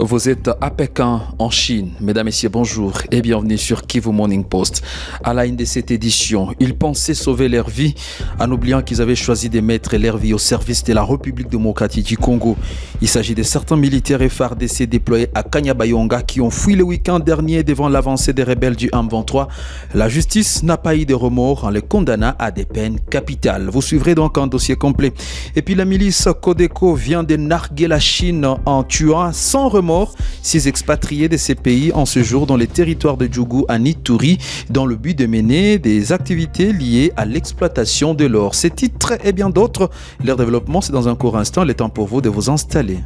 Vous êtes à Pékin, en Chine. Mesdames, Messieurs, bonjour et bienvenue sur Kivu Morning Post. À la une de cette édition, ils pensaient sauver leur vie en oubliant qu'ils avaient choisi de mettre leur vie au service de la République démocratique du Congo. Il s'agit de certains militaires FARDC déployés à Kanyabayonga qui ont fui le week-end dernier devant l'avancée des rebelles du M23. La justice n'a pas eu de remords en les condamnant à des peines capitales. Vous suivrez donc un dossier complet. Et puis la milice Codeco vient de narguer la Chine en tuant sans remords 6 expatriés de ces pays en séjour dans les territoires de Djougou à Ituri dans le but de mener des activités liées à l'exploitation de l'or. Ces titres et bien d'autres, leur développement c'est dans un court instant. Il est temps pour vous de vous installer.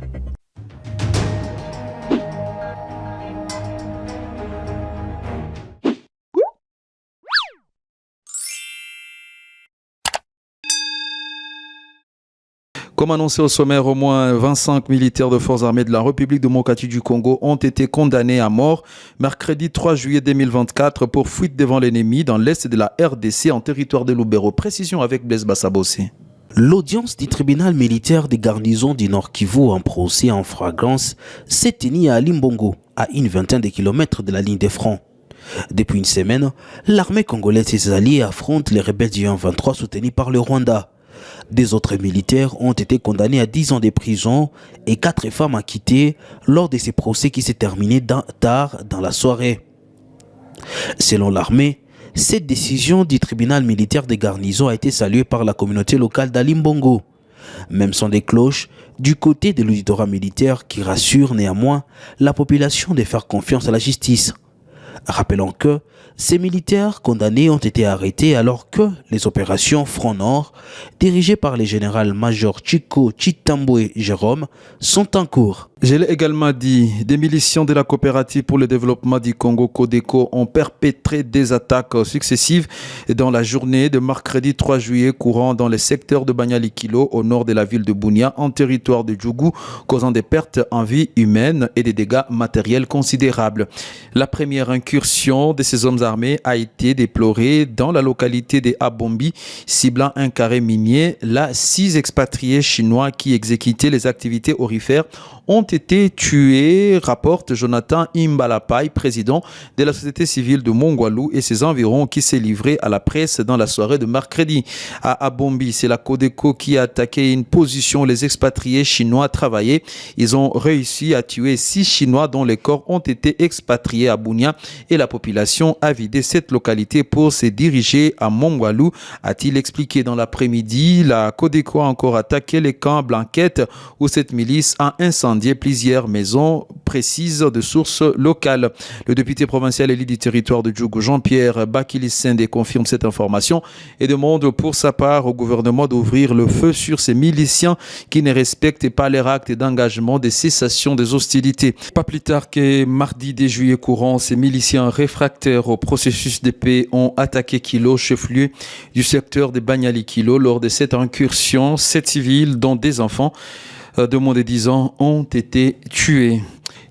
Comme annoncé au sommaire, au moins 25 militaires de forces armées de la République démocratique du Congo ont été condamnés à mort mercredi 3 juillet 2024 pour fuite devant l'ennemi dans l'est de la RDC en territoire de Lubero. Précision avec Blaise Bassabossé. L'audience du tribunal militaire des garnisons du Nord Kivu en procès en flagrance s'est tenue à Limbongo, à une vingtaine de kilomètres de la ligne des fronts. Depuis une semaine, l'armée congolaise et ses alliés affrontent les rebelles du M23 soutenus par le Rwanda. Des autres militaires ont été condamnés à 10 ans de prison et 4 femmes acquittées lors de ces procès qui s'est terminé tard dans la soirée. Selon l'armée, cette décision du tribunal militaire des garnisons a été saluée par la communauté locale d'Alimbongo. Même son des cloches du côté de l'auditorat militaire qui rassure néanmoins la population de faire confiance à la justice. Rappelons que ces militaires condamnés ont été arrêtés alors que les opérations Front Nord, dirigées par les général-major Chico Chitambwe Jérôme, sont en cours. Je l'ai également dit, des miliciens de la coopérative pour le développement du Congo Codeco ont perpétré des attaques successives dans la journée de mercredi 3 juillet courant dans le secteur de Banyalikilo au nord de la ville de Bunia en territoire de Djougou, causant des pertes en vie humaine et des dégâts matériels considérables. La première incursion de ces hommes armés a été déplorée dans la localité de Abombi, ciblant un carré minier. Là, 6 expatriés chinois qui exécutaient les activités aurifères ont été tués, rapporte Jonathan Imbalapai, président de la société civile de Mongwalou et ses environs, qui s'est livré à la presse dans la soirée de mercredi. À Abombi, c'est la Codeco qui a attaqué une position où les expatriés chinois travaillaient. Ils ont réussi à tuer 6 Chinois dont les corps ont été expatriés à Bunia et la population a vidé cette localité pour se diriger à Mongwalou, a-t-il expliqué. Dans l'après-midi, la Codeco a encore attaqué les camps Blanquette où cette milice a incendié plusieurs maisons, précises de sources locales. Le député provincial élu du territoire de Djougou, Jean-Pierre Bakili-Sende, confirme cette information et demande pour sa part au gouvernement d'ouvrir le feu sur ces miliciens qui ne respectent pas leur acte d'engagement de cessation des hostilités. Pas plus tard que mardi 10 juillet courant, ces miliciens réfractaires au processus de paix ont attaqué Kilo, chef-lieu du secteur de Banyalikilo. Lors de cette incursion, 7 civils, dont des enfants de moins de 10 ans, ont été tués.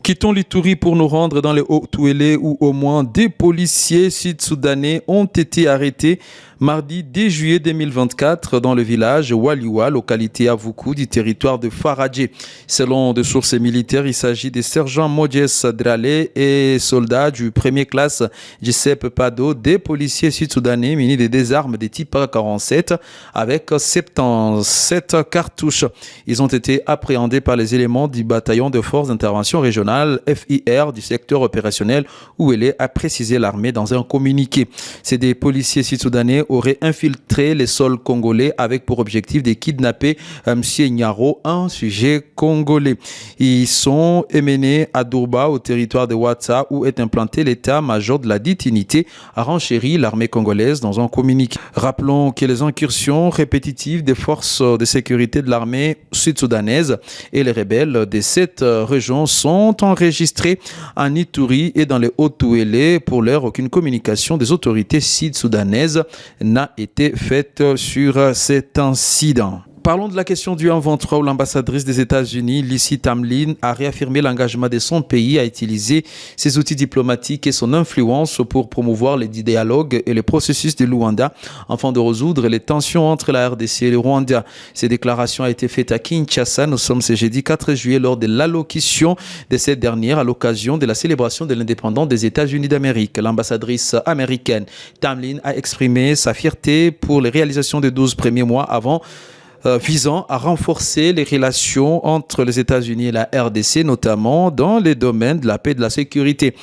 Quittons l'Ituri pour nous rendre dans les Hauts-Touélé où au moins 2 policiers sud-soudanais ont été arrêtés mardi 10 juillet 2024 dans le village Waliwa, localité Avuku du territoire de Faradje. Selon des sources militaires, il s'agit des sergents Modjes Drale et soldats du 1er classe Giuseppe Pado, des policiers sud-soudanais munis de 2 armes de type AK-47 avec 77 cartouches. Ils ont été appréhendés par les éléments du bataillon de forces d'intervention régionale FIR du secteur opérationnel où elle est, a précisé l'armée dans un communiqué. C'est des policiers sud-soudanais auraient infiltré les sols congolais avec pour objectif de kidnapper M. Nyaro, un sujet congolais. Ils sont emmenés à Durba, au territoire de Ouatsa, où est implanté l'état-major de la dite unité, a renchéri l'armée congolaise dans un communiqué. Rappelons que les incursions répétitives des forces de sécurité de l'armée sud-soudanaise et les rebelles de cette région sont enregistrées en Ituri et dans les Hauts-Touélé. Pour l'heure, aucune communication des autorités sud-soudanaises n'a été faite sur cet incident. Parlons de la question du 1-23 où l'ambassadrice des États-Unis, Lizzie Tamlin, a réaffirmé l'engagement de son pays à utiliser ses outils diplomatiques et son influence pour promouvoir les dialogues et les processus de Luanda afin de résoudre les tensions entre la RDC et le Rwanda. Ces déclarations ont été faites à Kinshasa. Nous sommes ce jeudi 4 juillet lors de l'allocution de cette dernière à l'occasion de la célébration de l'indépendance des États-Unis d'Amérique. L'ambassadrice américaine Tamlin a exprimé sa fierté pour les réalisations des 12 premiers mois avant visant à renforcer les relations entre les États-Unis et la RDC, notamment dans les domaines de la paix et de la sécurité.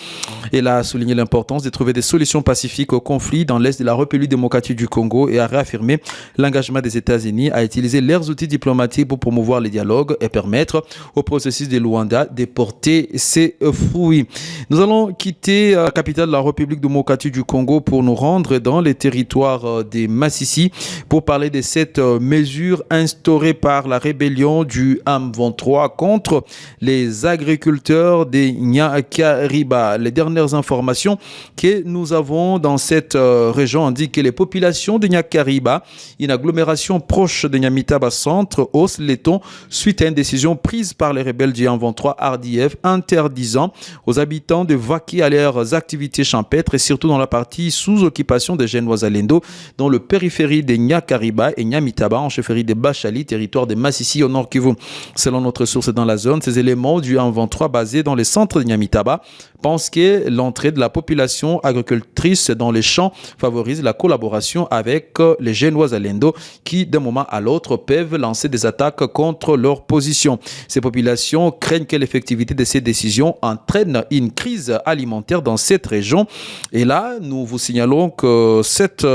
Elle a souligné l'importance de trouver des solutions pacifiques au conflit dans l'est de la République démocratique du Congo et a réaffirmé l'engagement des États-Unis à utiliser leurs outils diplomatiques pour promouvoir les dialogues et permettre au processus de Luanda de porter ses fruits. Nous allons quitter la capitale de la République démocratique du Congo pour nous rendre dans les territoires des Massissi pour parler de cette mesure instaurée par la rébellion du M23 contre les agriculteurs des Nyakariba. Les dernières informations que nous avons dans cette région indiquent que les populations de Nyakariba, une agglomération proche de Nyamitaba Centre, haussent les tons suite à une décision prise par les rebelles du M23 RDF interdisant aux habitants de vaquer à leurs activités champêtres et surtout dans la partie sous occupation des jeunes Wazalendo dans le périphérie de Nyakariba et Nyamitaba en chefferie de Bachali, territoire de Massissi au nord Kivu. Selon notre source dans la zone, ces éléments du 1-23 basés dans les centres de Nyamitaba pensent que l'entrée de la population agricultrice dans les champs favorise la collaboration avec les jeunes Wazalendo qui, d'un moment à l'autre, peuvent lancer des attaques contre leur position. Ces populations craignent que l'effectivité de ces décisions entraîne une crise alimentaire dans cette région. Et là, nous vous signalons que cette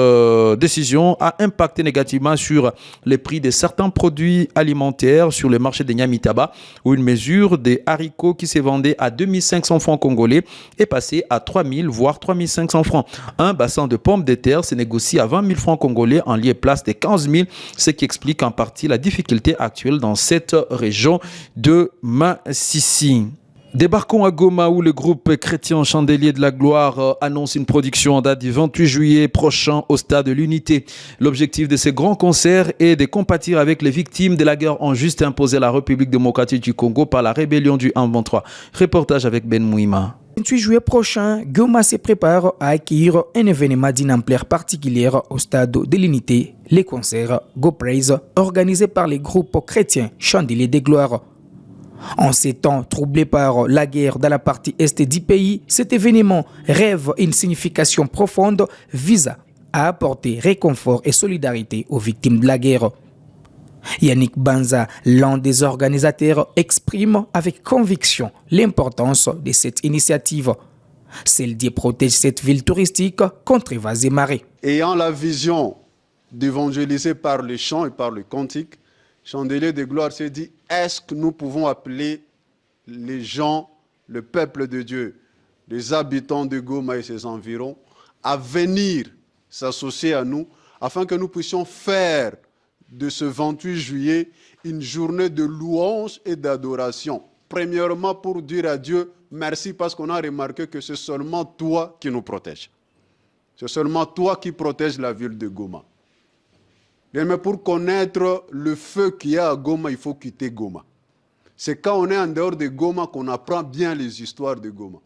décision a impacté négativement sur les prix de certains produits alimentaires sur le marché de Nyamitaba, où une mesure des haricots qui se vendait à 2500 francs congolais est passée à 3000 voire 3500 francs. Un bassin de pommes de terre se négocie à 20 000 francs congolais en lieu et place de 15 000, ce qui explique en partie la difficulté actuelle dans cette région de Massissi. Débarquons à Goma où le groupe chrétien Chandelier de la Gloire annonce une production en date du 28 juillet prochain au stade de l'Unité. L'objectif de ce grand concert est de compatir avec les victimes de la guerre injuste imposée à la République démocratique du Congo par la rébellion du M23. Reportage avec Ben Mouima. Le 28 juillet prochain, Goma se prépare à accueillir un événement d'une ampleur particulière au stade de l'Unité, les concerts Go Praise organisés par les groupes chrétiens Chandelier de Gloire. En ces temps troublés par la guerre dans la partie est du pays, cet événement rêve une signification profonde visant à apporter réconfort et solidarité aux victimes de la guerre. Yannick Banza, l'un des organisateurs, exprime avec conviction l'importance de cette initiative. Celle d'y protéger cette ville touristique contre vents et marées. Ayant la vision d'évangéliser par le chant et par le cantique, Chandelier de Gloire s'est dit, est-ce que nous pouvons appeler les gens, le peuple de Dieu, les habitants de Goma et ses environs, à venir s'associer à nous, afin que nous puissions faire de ce 28 juillet une journée de louange et d'adoration. Premièrement, pour dire à Dieu, merci parce qu'on a remarqué que c'est seulement toi qui nous protèges. C'est seulement toi qui protèges la ville de Goma. Mais pour connaître le feu qu'il y a à Goma, il faut quitter Goma. C'est quand on est en dehors de Goma qu'on apprend bien les histoires de Goma.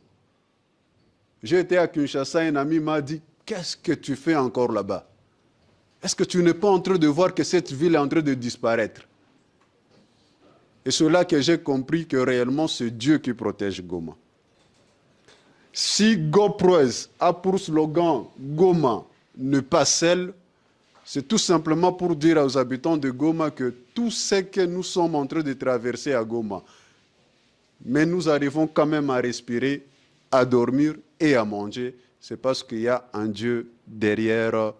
J'ai été à Kinshasa, un ami m'a dit, qu'est-ce que tu fais encore là-bas? Est-ce que tu n'es pas en train de voir que cette ville est en train de disparaître? Et c'est là que j'ai compris que réellement c'est Dieu qui protège Goma. Si GoProes a pour slogan Goma ne pas celle, c'est tout simplement pour dire aux habitants de Goma que tout ce que nous sommes en train de traverser à Goma, mais nous arrivons quand même à respirer, à dormir et à manger, c'est parce qu'il y a un Dieu derrière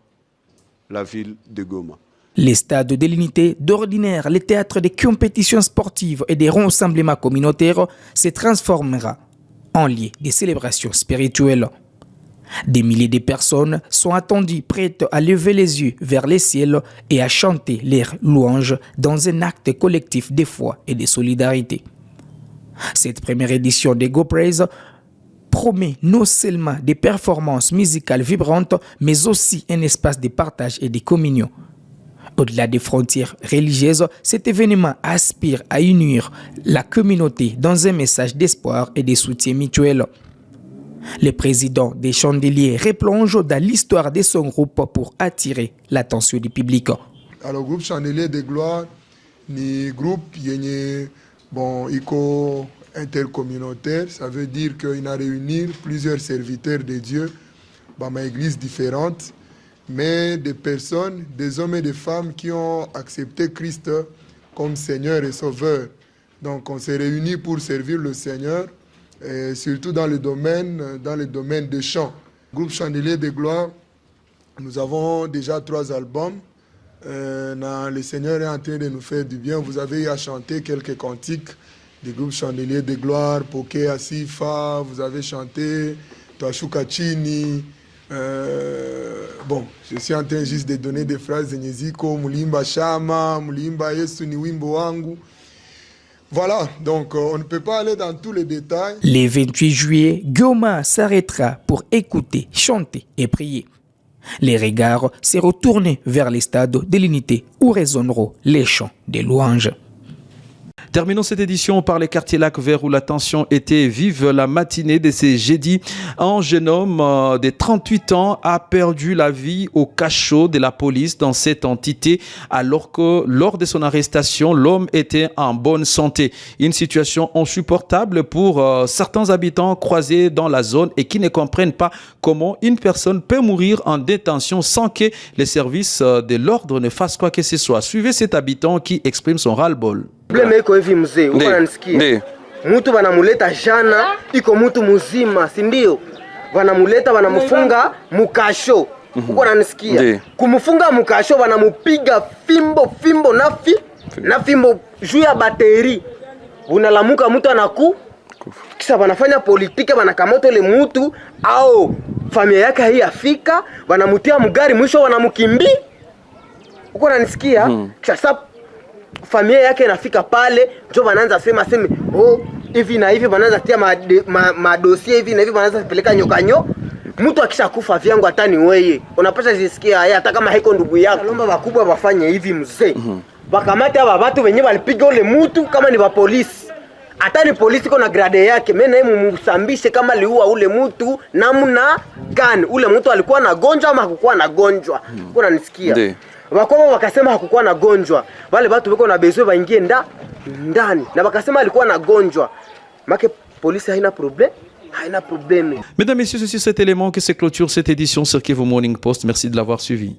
la ville de Goma. Les stades de l'Unité, d'ordinaire les théâtres des compétitions sportives et des rassemblements communautaires, se transformera en lieu de célébrations spirituelles. Des milliers de personnes sont attendues prêtes à lever les yeux vers le ciel et à chanter leurs louanges dans un acte collectif de foi et de solidarité. Cette première édition de Go Praise promet non seulement des performances musicales vibrantes, mais aussi un espace de partage et de communion. Au-delà des frontières religieuses, cet événement aspire à unir la communauté dans un message d'espoir et de soutien mutuel. Le président des Chandeliers replonge dans l'histoire de son groupe pour attirer l'attention du public. Alors, le groupe Chandeliers de Gloire, ni groupe intercommunautaire, ça veut dire qu'il a réuni plusieurs serviteurs de Dieu dans ma église différentes, mais des personnes, des hommes et des femmes qui ont accepté Christ comme Seigneur et Sauveur. Donc on s'est réunis pour servir le Seigneur, et surtout dans le domaine des chants. Groupe Chandeliers de Gloire, nous avons déjà 3 albums. Le Seigneur est en train de nous faire du bien. Vous avez eu à chanter quelques cantiques du groupe Chandeliers de Gloire, Poké Asifa, vous avez chanté Toashuka Chini. Je suis en train juste de donner des phrases de Nyeziko, Mulimba Shama, Mulimba Yesu ni wimbo wangu. Voilà, donc on ne peut pas aller dans tous les détails. Le 28 juillet, Goma s'arrêtera pour écouter, chanter et prier. Les regards se retournent vers les stades de l'unité où résonneront les chants des louanges. Terminons cette édition par les quartiers Lac Vert où la tension était vive la matinée de ce jeudi. Un jeune homme de 38 ans a perdu la vie au cachot de la police dans cette entité alors que lors de son arrestation, l'homme était en bonne santé. Une situation insupportable pour certains habitants croisés dans la zone et qui ne comprennent pas comment une personne peut mourir en détention sans que les services de l'ordre ne fassent quoi que ce soit. Suivez cet habitant qui exprime son ras-le-bol. Problema iko hivi mzee, uko unanisikia? Mtu wanamuleta jana, iko mtu mzima, si ndio? Wanamuleta wanamfunga mukasho. Uko unanisikia? Kumfunga mukasho wanamupiga fimbo na fimbo juu ya bateri. Unalamuka mtu anaku kisha wanafanya politike, wanakamata ile mtu au familia yake haiyafika, wanamutia mgari, mwisho wanamkimbia. Uko unanisikia? Kisha familia yake inafika pale, ndio wanaanza sema hivi na hivi, wanaanza tia madosie hivi na hivi, wanaanza kupeleka nyokanyo. Mtu akishakufa vyangu hata ni wewe unapasha jisikia haya, hata kama haiko ndugu yako. Lomba wakubwa wafanye hivi mzee, wakamate aba watu wenyewe walipiga ule mtu, kama ni wa polisi, hata ni polisi kuna grade yake, mimi na yeye msambishe kama liua ule mtu namna gani, ule mtu alikuwa na gonjwa ama hakukuwa na gonjwa. Kuna nisikia wakoma wakasema hakukuwa na gonjwa, wale watu wako na besoin waingie ndani, na wakasema alikuwa na gonjwa. Make polisi haina problème. Mesdames, Messieurs, c'est sur cet élément que se clôture cette édition sur Kivu Morning Post. Merci de l'avoir suivi.